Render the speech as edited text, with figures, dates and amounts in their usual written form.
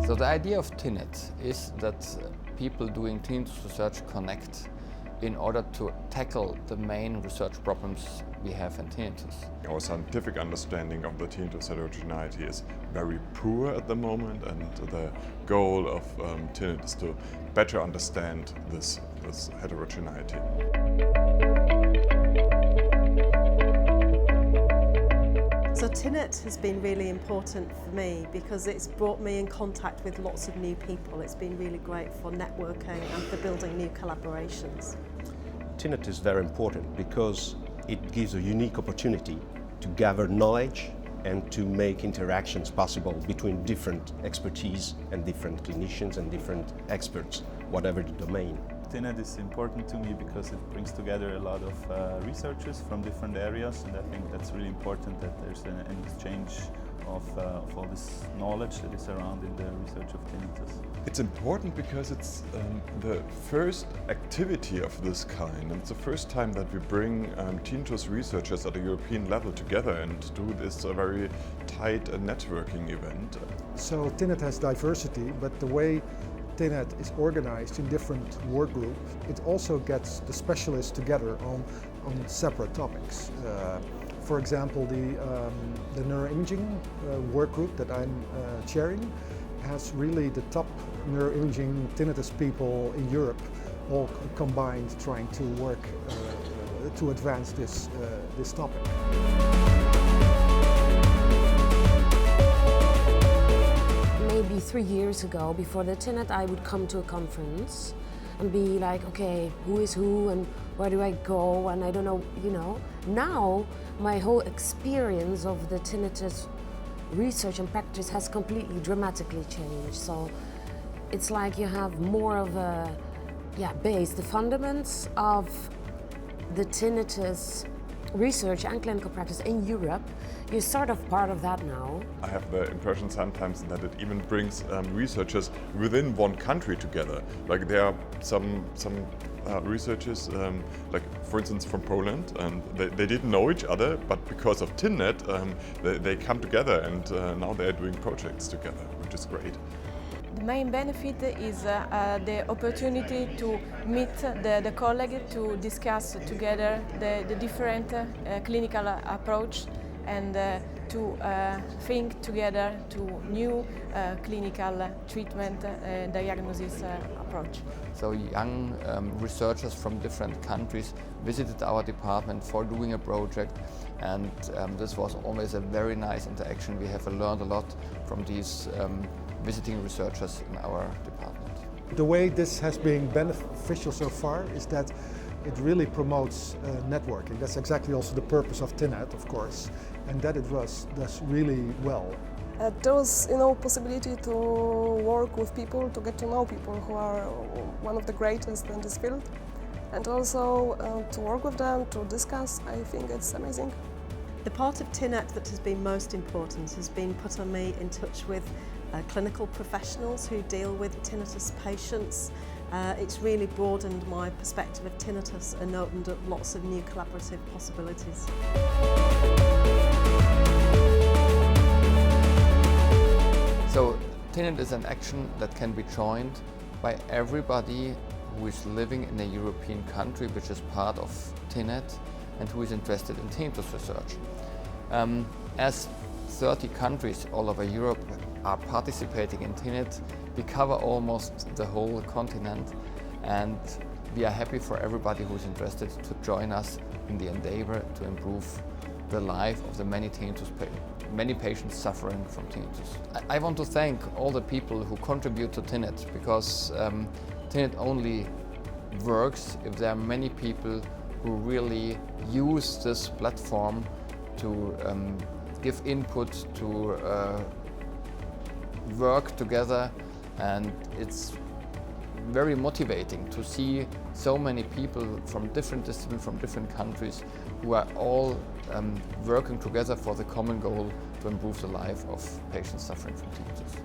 So the idea of TINNET is that people doing tinnitus research connect in order to tackle the main research problems we have in tinnitus. Our scientific understanding of the tinnitus heterogeneity is very poor at the moment, and the goal of TINNET is to better understand this heterogeneity. So TINNET has been really important for me because it's brought me in contact with lots of new people. It's been really great for networking and for building new collaborations. TINNET is very important because it gives a unique opportunity to gather knowledge and to make interactions possible between different expertise and different clinicians and different experts, whatever the domain. TINNET is important to me because it brings together a lot of researchers from different areas, and I think that's really important that there's an exchange of all this knowledge that is surrounding the research of tinnitus. It's important because it's the first activity of this kind, and it's the first time that we bring tinnitus researchers at a European level together and do this very tight networking event. So TINNET has diversity, but the way TINNET is organized in different work groups, it also gets the specialists together on separate topics. For example, the neuroimaging work group that I'm chairing has really the top neuroimaging tinnitus people in Europe all combined trying to work to advance this topic. Maybe 3 years ago, before the TINNET, I would come to a conference and be like, okay, who is who and where do I go, and I don't know, you know. Now, my whole experience of the tinnitus research and practice has completely dramatically changed. So it's like you have more of a base, the fundamentals of the tinnitus research and clinical practice in Europe. You're sort of part of that now. I have the impression sometimes that it even brings researchers within one country together. Like there are some researchers, like for instance from Poland, and they didn't know each other, but because of TINNET, they come together, and now they're doing projects together, which is great. The main benefit is the opportunity to meet the colleague, to discuss together the different clinical approach, and to think together to new clinical treatment diagnosis approach. So young researchers from different countries visited our department for doing a project, and this was always a very nice interaction. We have learned a lot from these visiting researchers in our department. The way this has been beneficial so far is that it really promotes networking. That's exactly also the purpose of TINNET, of course, and that it does really well. There was, possibility to work with people, to get to know people who are one of the greatest in this field, and also to work with them, to discuss. I think it's amazing. The part of TINNET that has been most important has been putting me in touch with clinical professionals who deal with tinnitus patients. It's really broadened my perspective of tinnitus and opened up lots of new collaborative possibilities. So TINNET is an action that can be joined by everybody who is living in a European country which is part of TINNET and who is interested in tinnitus research. As 30 countries all over Europe are participating in TINNET, we cover almost the whole continent, and we are happy for everybody who is interested to join us in the endeavor to improve the life of the many patients suffering from tinnitus. I want to thank all the people who contribute to TINNET, because TINNET only works if there are many people who really use this platform to give input, to work together, and it's very motivating to see so many people from different disciplines, from different countries, who are all working together for the common goal to improve the life of patients suffering from tinnitus.